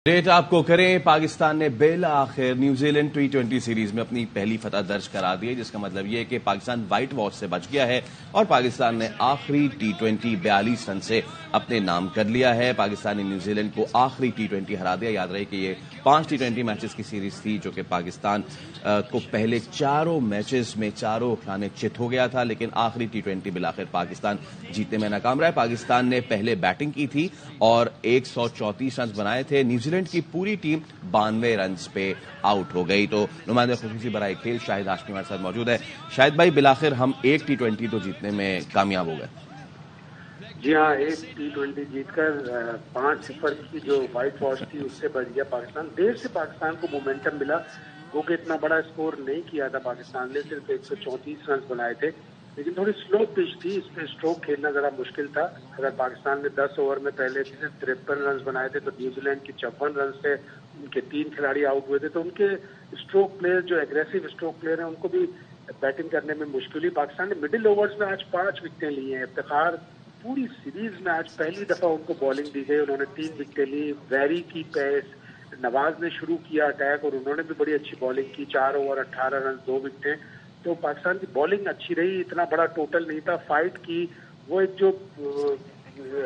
Date آپ کو کریں پاکستان نے بالآخر نیوزی لینڈ ٹی20 سیریز میں اپنی پہلی فتح درج کرا دی ہے، جس کا مطلب یہ ہے کہ پاکستان وائٹ واش سے بچ گیا ہے اور پاکستان نے آخری ٹی20 42 رن سے اپنے نام کر لیا ہے۔ پاکستان نے نیوزی لینڈ کو آخری ٹی20 ہرا دیا۔ یاد رہے کہ یہ 5 ٹی20 میچز کی سیریز تھی جو کہ پاکستان کو پہلے چاروں میچز میں چاروں کھانے چت ہو گیا تھا، لیکن آخری ٹی20 بالآخر پاکستان جیتنے میں ناکام رہا ہے۔ پاکستان نے پہلے بیٹنگ کی تھی اور 134 رنز بنائے تھے۔ نیوزی لینڈ کی پوری ٹیم 92 رنز پہ آؤٹ ہو گئی۔ تو نمائندہ خصوصی برائے کھیل شاہد ہاشمی ہمارے ساتھ موجود ہے۔ شاہد بھائی، بالآخر ہم ایک ٹی20 تو جیتنے میں کامیاب ہو گئے۔ جی ہاں، ایک ٹی20 جیت کر 5-0 کی جو وائٹ واش تھی اس سے بچ گیا پاکستان۔ دیر سے پاکستان کو مومنٹم ملا، وہ کہ اتنا بڑا اسکور نہیں کیا تھا پاکستان نے، صرف 134 رنز بنائے تھے، لیکن تھوڑی سلو پچ تھی، اس پہ اسٹروک کھیلنا ذرا مشکل تھا۔ اگر پاکستان نے 10 اوور میں پہلے صرف 53 رنز بنائے تھے تو نیوزی لینڈ کی 54 رنز سے ان کے 3 کھلاڑی آؤٹ ہوئے تھے، تو ان کے اسٹروک پلیئر جو ایگریسو اسٹروک پلیئر ہیں ان کو بھی بیٹنگ کرنے میں مشکل ہوئی۔ پاکستان نے مڈل اوورز میں آج 5 وکٹیں لی ہیں۔ افتخار پوری سیریز میں آج پہلی دفعہ ان کو بالنگ دی گئی، انہوں نے 3 وکٹیں لی۔ ویری کی پیس، نواز نے شروع کیا اٹیک اور انہوں نے بھی بڑی اچھی بالنگ کی، 4 اوور 18 رن 2 وکٹیں۔ تو پاکستان کی بالنگ اچھی رہی، اتنا بڑا ٹوٹل نہیں تھا۔ فائٹ کی وہ ایک جو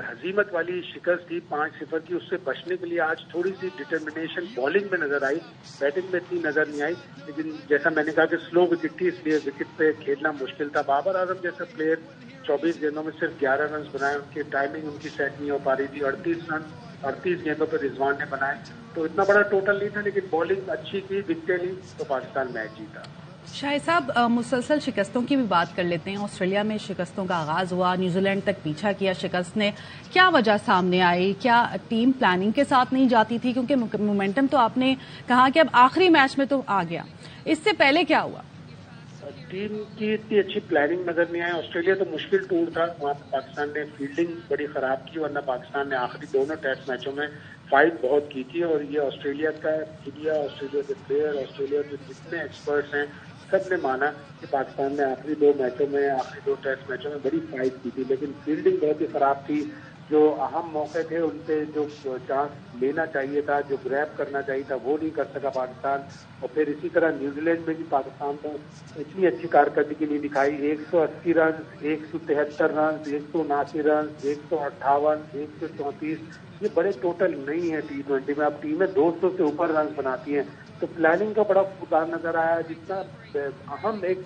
ہزیمت والی شکست تھی 5-0 کی، اس سے بچنے کے لیے آج تھوڑی سی ڈٹرمنیشن بالنگ میں نظر آئی، بیٹنگ میں اتنی نظر نہیں آئی، لیکن جیسا میں نے کہا کہ سلو وکٹ تھی، اس لیے وکٹ پہ کھیلنا مشکل تھا۔ بابر اعظم جیسا پلیئر 24 گیندوں میں صرف 11 رنز بنائے، ان کی ٹائمنگ ان کی سیٹ نہیں ہو پا رہی تھی۔ 38 گیندوں پہ رضوان نے بنائے، تو اتنا بڑا ٹوٹل نہیں تھا، لیکن بالنگ اچھی کی، وکٹیں لی تو پاکستان میچ جیتا۔ شاہد صاحب، مسلسل شکستوں کی بھی بات کر لیتے ہیں۔ آسٹریلیا میں شکستوں کا آغاز ہوا، نیوزی لینڈ تک پیچھا کیا شکست نے، کیا وجہ سامنے آئی؟ کیا ٹیم پلاننگ کے ساتھ نہیں جاتی تھی؟ کیونکہ مومنٹم تو آپ نے کہا کہ اب آخری میچ میں تو آ گیا، اس سے پہلے کیا ہوا؟ ٹیم کی اتنی اچھی پلاننگ نظر نہیں آئی۔ آسٹریلیا تو مشکل ٹور تھا، وہاں پہ پاکستان نے فیلڈنگ بڑی خراب کی، ورنہ پاکستان نے آخری دونوں ٹیسٹ میچوں میں فائٹ بہت کی تھی۔ اور یہ آسٹریلیا کا میڈیا، آسٹریلیا کے پلیئر، آسٹریلیا کے جتنے ایکسپرٹس ہیں، سب نے مانا کہ پاکستان نے آخری 2 میچوں میں، آخری 2 ٹیسٹ میچوں میں بڑی فائٹ کی تھی، لیکن فیلڈنگ بہت ہی خراب تھی۔ جو اہم موقع تھے ان پہ جو چانس لینا چاہیے تھا، جو گریب کرنا چاہیے تھا، وہ نہیں کر سکا پاکستان۔ اور پھر اسی طرح نیوزی لینڈ میں بھی پاکستان کو اتنی اچھی کارکردگی نہیں دکھائی۔ 180 رنز، 173 رنز، 179 رنز، 158، 134، یہ بڑے ٹوٹل نہیں ہے ٹی20 میں۔ اب ٹیمیں 200 سے اوپر رنز بناتی ہیں، تو پلاننگ کا بڑا فقدان نظر آیا۔ جتنا اہم ایک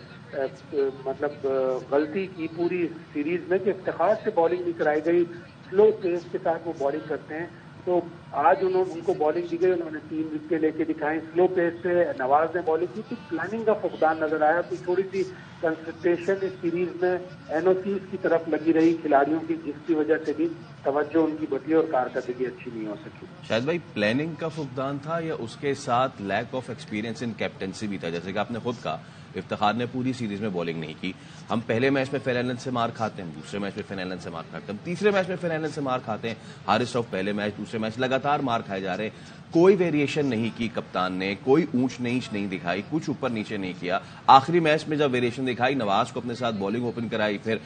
مطلب غلطی کی پوری سیریز میں کہ افتخار سے بالنگ نہیں کرائی گئی، سلو پیس کے ساتھ وہ بالنگ کرتے ہیں، تو آج ان کو بالنگ دی گئی، انہوں نے 3 وکٹیں لے کے دکھائیں، سلو پیس سے نواز نے بالنگ کی، تو پلاننگ کا فقدان نظر آیا۔ تو تھوڑی سی کنسنٹریشن اس سیریز میں NOCs کی طرف لگی رہی کھلاڑیوں کی، جس کی وجہ سے بھی توجہ ان کی بٹی اور کارکردگی اچھی نہیں ہو سکی۔ شاید بھائی، پلاننگ کا فقدان تھا یا اس کے ساتھ lack of experience in captaincy بھی تھا؟ جیسے کہ آپ نے خود کہا افتخار نے پوری سیریز میں بالنگ نہیں کی۔ ہم پہلے میچ میں فین ایلن سے مار کھاتے ہیں، دوسرے میچ میں فین ایلن سے مار کھاتے ہیں، تیسرے میچ میں فین ایلن سے مار کھاتے ہیں، حارث رؤف پہلے میچ دوسرے میچ لگاتار مار کھائے جا رہے ہیں۔ کوئی ویریشن نہیں کی کپتان نے، کوئی اونچ نیچ نہیں دکھائی، کچھ اوپر نیچے نہیں کیا۔ آخری میچ میں جب ویریشن دکھائی، نواز کو اپنے ساتھ بالنگ اوپن کرائی، پھر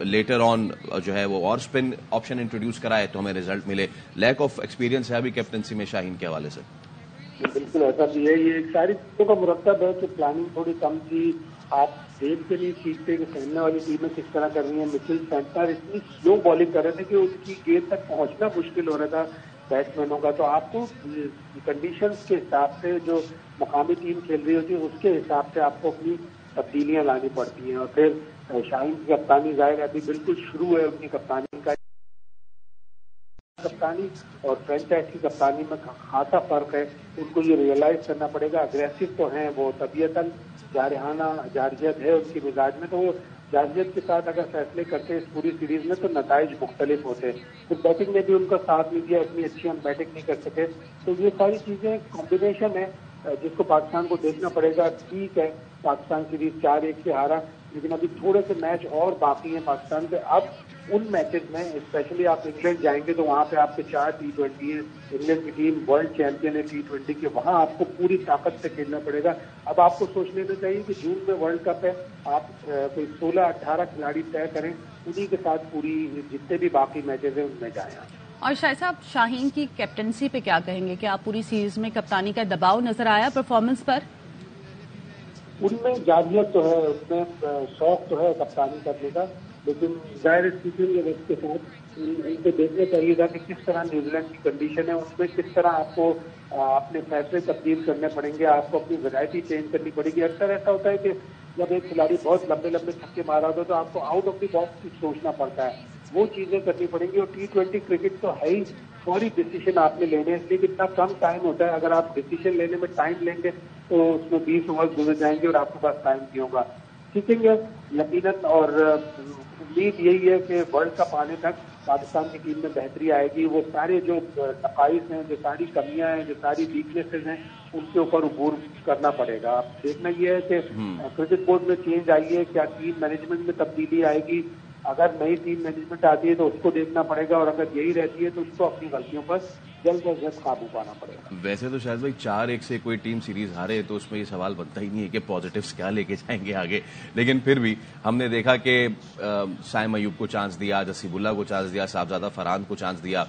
لیٹر آن جو ہے وہ اور اسپن آپشن انٹروڈیوس کرائے تو ہمیں ریزلٹ ملے۔ لیک آف ایکسپیرینس ہے ابھی کیپٹنسی میں شاہین کے حوالے سے؟ بالکل ایسا بھی ہے، یہ ساری چیزوں کا مرتب ہے کہ پلاننگ تھوڑی کم تھی۔ آپ دیکھ کے نہیں سیکھتے کہ سامنے والی ٹیمیں کس طرح کر رہی ہیں۔ مچل سینٹنر اتنی سلو بالنگ کر رہے تھے کہ ان کی گیند تک پہنچنا مشکل ہو رہا تھا بیٹسمینوں کا۔ تو آپ کو کنڈیشنز کے حساب سے، جو مقامی ٹیم کھیل رہی ہوتی ہے اس کے حساب سے آپ کو اپنی تبدیلیاں لانی پڑتی ہیں۔ اور پھر شاہین کی کپتانی ظاہر ابھی بالکل شروع ہے ان کی کپتانی کا، کپتانی اور فرینچائز کی کپتانی میں خاصا فرق ہے، ان کو یہ ریئلائز کرنا پڑے گا۔ اگریسو تو ہیں وہ، طبیعتاً جارحانہ جارحیت ہے ان کی مزاج میں، تو وہ جارحیت کے ساتھ اگر فیصلے کرتے ہیں اس پوری سیریز میں تو نتائج مختلف ہوتے ہیں۔ پھر بیٹنگ نے بھی ان کا ساتھ نہیں دیا، اتنی اچھی ہم بیٹنگ نہیں کر سکے۔ تو یہ ساری چیزیں کمبینیشن ہے جس کو پاکستان کو دیکھنا پڑے گا۔ ٹھیک ہے، پاکستان سیریز 4-1 سے ہارا، لیکن ابھی تھوڑے سے میچ اور باقی ہیں پاکستان کے۔ اب ان میچز میں اسپیشلی آپ انگلینڈ جائیں گے تو وہاں پہ آپ کے 4 ٹی20 ہیں، انگلینڈ کی ٹیم ورلڈ چیمپئن ہے ٹی20 کے، وہاں آپ کو پوری طاقت سے کھیلنا پڑے گا۔ اب آپ کو سوچ لینا چاہیے کہ جون میں ورلڈ کپ ہے، آپ کوئی 16-18 کھلاڑی طے کریں، انہی کے ساتھ پوری جتنے بھی باقی میچز ہیں ان میں جائیں۔ اور شاہد صاحب شاہین کی کیپٹنسی پہ کیا کہیں گے؟ کہ آپ پوری سیریز میں کپتانی کا دباؤ نظر آیا پرفارمنس پر؟ ان میں جاریت تو ہے، اس میں شوق تو ہے کپتانی کرنے کا، لیکن ظاہر اسپیکنگ وقت کے ساتھ ان کو دیکھنا چاہیے تھا کہ کس طرح نیوزی لینڈ کی کنڈیشن ہے، اس میں کس طرح آپ کو اپنے فیصلے تبدیل کرنے پڑیں گے، آپ کو اپنی ویرائٹی چینج کرنی پڑے گی۔ اکثر ایسا ہوتا ہے کہ جب ایک کھلاڑی بہت لمبے لمبے چھکے مارا ہوتا ہے تو آپ کو آؤٹ آف دی باکس کچھ سوچنا پڑتا ہے، وہ چیزیں کرنی پڑیں گی۔ اور T20 کرکٹ تو ہے ہی فوری ڈیسیشن آپ نے لینے، اس لیے کہ اتنا کم ٹائم ہوتا ہے، اگر آپ ڈیسیشن لینے میں ٹائم لیں گے تو اس میں 20 اوور گزر جائیں گے اور آپ کے پاس ٹائم نہیں ہوگا۔ سیکھیں گے یقیناً، اور امید یہی ہے کہ ورلڈ کپ آنے تک پاکستان کی ٹیم میں بہتری آئے گی، وہ سارے جو نقائص ہیں، جو ساری کمیاں ہیں، جو ساری ویکنیسز ہیں، ان کے اوپر عبور کرنا پڑے گا۔ اب دیکھنا یہ ہے کہ کرکٹ بورڈ میں چینج آئی ہے، کیا ٹیم مینجمنٹ میں تبدیلی آئے گی؟ اگر نئی ٹیم مینجمنٹ آتی ہے تو اس کو دیکھنا پڑے گا، اور اگر یہی رہتی ہے تو اس کو اپنی غلطیوں پر جلد از جلد قابو پانا پڑے گا۔ ویسے تو شاید بھائی 4-1 سے کوئی ٹیم سیریز ہارے تو اس میں یہ سوال بنتا ہی نہیں ہے کہ پازیٹیوز کیا لے کے جائیں گے آگے، لیکن پھر بھی ہم نے دیکھا کہ سائم ایوب کو چانس دیا، نصیب اللہ کو چانس دیا، صاحبزادہ فرحان کو چانس دیا۔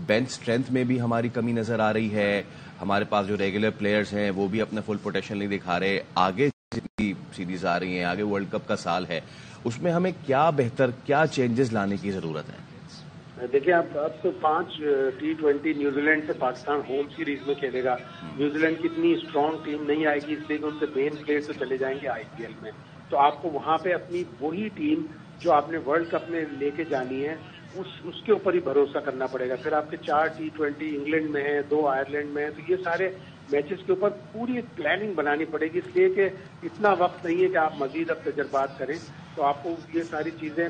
بینچ اسٹرینتھ میں بھی ہماری کمی نظر آ رہی ہے، ہمارے پاس جو ریگولر پلیئرز ہیں وہ بھی اپنا فل پوٹینشیل نہیں دکھا رہے۔ آگے جتنی سیریز آ رہی ہیں، آگے ورلڈ کپ کا سال ہے، اس میں ہمیں کیا بہتر، کیا چینجز لانے کی ضرورت ہے؟ دیکھیں اب تو 5 T20 نیوزی لینڈ سے پاکستان ہوم سیریز میں کھیلے گا۔ نیوزی لینڈ کی اتنی اسٹرانگ ٹیم نہیں آئے گی، اس لیے کہ ان سے مین پلیئر تو چلے جائیں گے IPL میں، تو آپ کو وہاں پہ اپنی وہی ٹیم جو آپ نے ورلڈ کپ میں لے کے جانی ہے اس کے اوپر ہی بھروسہ کرنا پڑے گا۔ پھر آپ کے 4 T20 انگلینڈ میں ہیں، 2 آئرلینڈ میں ہیں، تو یہ سارے میچز کے اوپر پوری ایک پلاننگ بنانی پڑے گی، اس لیے کہ اتنا وقت نہیں ہے کہ آپ مزید اب تجربات کریں، تو آپ کو یہ ساری چیزیں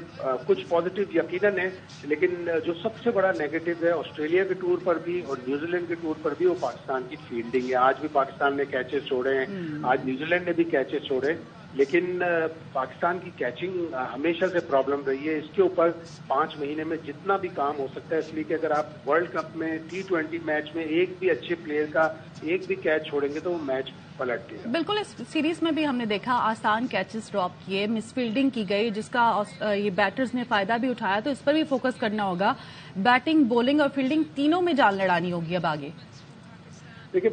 کچھ پازیٹیو یقیناً ہیں، لیکن جو سب سے بڑا نیگیٹو ہے آسٹریلیا کے ٹور پر بھی اور نیوزی لینڈ کے ٹور پر بھی، وہ پاکستان کی فیلڈنگ ہے۔ آج بھی پاکستان نے کیچز چھوڑے ہیں، آج نیوزی لینڈ نے بھی کیچز چھوڑے، لیکن پاکستان کی کیچنگ ہمیشہ سے پرابلم رہی ہے۔ اس کے اوپر 5 مہینے میں جتنا بھی کام ہو سکتا ہے، اس لیے کہ اگر آپ ورلڈ کپ میں T20 میچ میں ایک بھی اچھے پلیئر کا ایک بھی کیچ چھوڑیں گے تو وہ میچ پلٹ گیا۔ بالکل، اس سیریز میں بھی ہم نے دیکھا آسان کیچز ڈراپ کیے، مس فیلڈنگ کی گئی، جس کا یہ بیٹرز نے فائدہ بھی اٹھایا، تو اس پر بھی فوکس کرنا ہوگا۔ بیٹنگ، بولنگ اور فیلڈنگ تینوں میں جان لڑانی ہوگی اب آگے۔ دیکھیں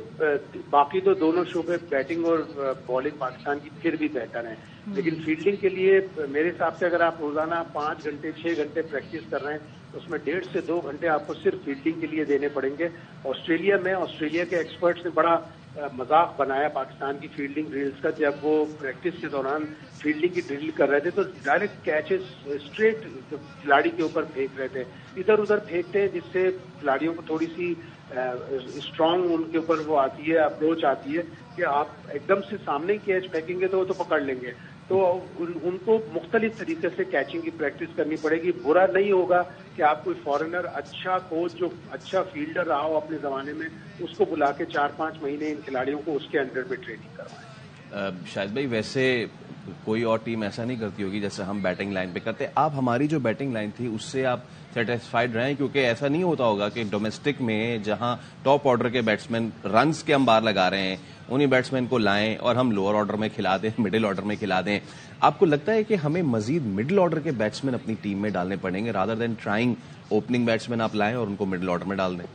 باقی تو دونوں شعبے بیٹنگ اور بالنگ پاکستان کی پھر بھی بہتر ہیں، لیکن فیلڈنگ کے لیے میرے حساب سے اگر آپ روزانہ 5 گھنٹے 6 گھنٹے پریکٹس کر رہے ہیں تو اس میں 1.5 سے 2 گھنٹے آپ کو صرف فیلڈنگ کے لیے دینے پڑیں گے۔ آسٹریلیا کے ایکسپرٹس نے بڑا مذاق بنایا پاکستان کی فیلڈنگ ڈرلز کا، جب وہ پریکٹس کے دوران فیلڈنگ کی ڈرل کر رہے تھے تو ڈائریکٹ کیچز اسٹریٹ کھلاڑی کے اوپر پھینک رہے تھے، ادھر ادھر پھینکتے ہیں، جس سے کھلاڑیوں کو تھوڑی سی اسٹرانگ ان کے اوپر وہ آتی ہے، اپروچ آتی ہے کہ آپ ایک دم سے سامنے کیچ پھینکیں گے تو وہ تو پکڑ لیں گے، تو ان کو مختلف طریقے سے کیچنگ کی پریکٹس کرنی پڑے گی۔ برا نہیں ہوگا کہ آپ کوئی فارنر اچھا کوچ جو اچھا فیلڈر رہا ہو اپنے زمانے میں، اس کو بلا کے 4-5 مہینے ان کھلاڑیوں کو اس کے انڈر میں ٹریننگ کروائیں۔ شاہد بھائی، ویسے کوئی اور ٹیم ایسا نہیں کرتی ہوگی جیسے ہم بیٹنگ لائن پہ کرتے، آپ ہماری جو بیٹنگ لائن تھی اس سے آپ سیٹسفائیڈ رہیں؟ کیونکہ ایسا نہیں ہوتا ہوگا کہ ڈومیسٹک میں جہاں ٹاپ آرڈر کے بیٹسمین رنز کے انبار لگا رہے ہیں، انہی بیٹسمین کو لائیں اور ہم لوور آرڈر میں کھلا دیں، مڈل آرڈر میں کھلا دیں۔ آپ کو لگتا ہے کہ ہمیں مزید مڈل آرڈر کے بیٹسمین اپنی ٹیم میں ڈالنے پڑیں گے rather than trying opening batsman آپ لائیں اور ان کو مڈل آرڈر میں ڈال دیں؟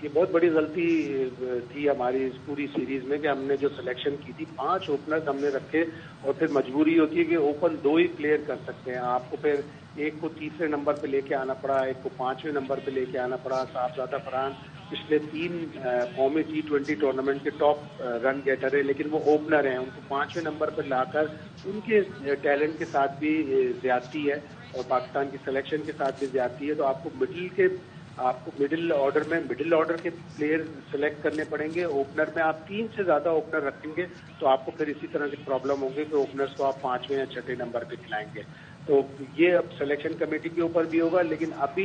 یہ بہت بڑی غلطی تھی ہماری اس پوری سیریز میں کہ ہم نے جو سلیکشن کی تھی 5 اوپنرز ہم نے رکھے، اور پھر مجبوری ہوتی ہے کہ اوپن 2 ہی پلیئر کر سکتے ہیں، آپ کو پھر ایک کو 3رے نمبر پہ لے کے آنا پڑا، ایک کو 5ویں نمبر پہ لے کے آنا پڑا۔ صاحبزادہ فرحان پچھلے 3 قومی T20 ٹورنامنٹ کے ٹاپ رن گیٹر ہے، لیکن وہ اوپنر ہیں، ان کو 5ویں نمبر پہ لا کر ان کے ٹیلنٹ کے ساتھ بھی زیادتی ہے اور پاکستان کی سلیکشن کے ساتھ بھی زیادتی ہے، تو آپ کو مڈل آرڈر کے پلیئر سلیکٹ کرنے پڑیں گے۔ اوپنر میں آپ 3 سے زیادہ اوپنر رکھیں گے تو آپ کو پھر اسی طرح کی پرابلم ہوں گی کہ اوپنرز کو آپ 5ویں یا 6 نمبر پہ کھلائیں گے، تو یہ اب سلیکشن کمیٹی کے اوپر بھی ہوگا، لیکن اب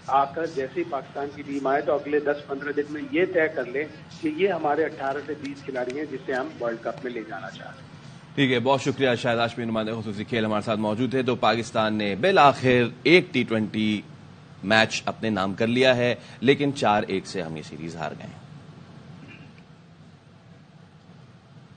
آ کر جیسے ہی پاکستان کی ٹیم آئے تو اگلے 10-15 دن میں یہ طے کر لیں کہ یہ ہمارے 18 سے 20 کھلاڑی ہیں جسے ہم ورلڈ کپ میں لے جانا چاہتے ہیں۔ ٹھیک ہے، بہت شکریہ شاہد ہاشمی، نمائندہ خصوصی کھیل ہمارے ساتھ موجود تھے۔ تو پاکستان نے بالآخر ایک T20 میچ اپنے نام کر لیا ہے، لیکن 4-1 سے ہم یہ سیریز ہار گئے ہیں۔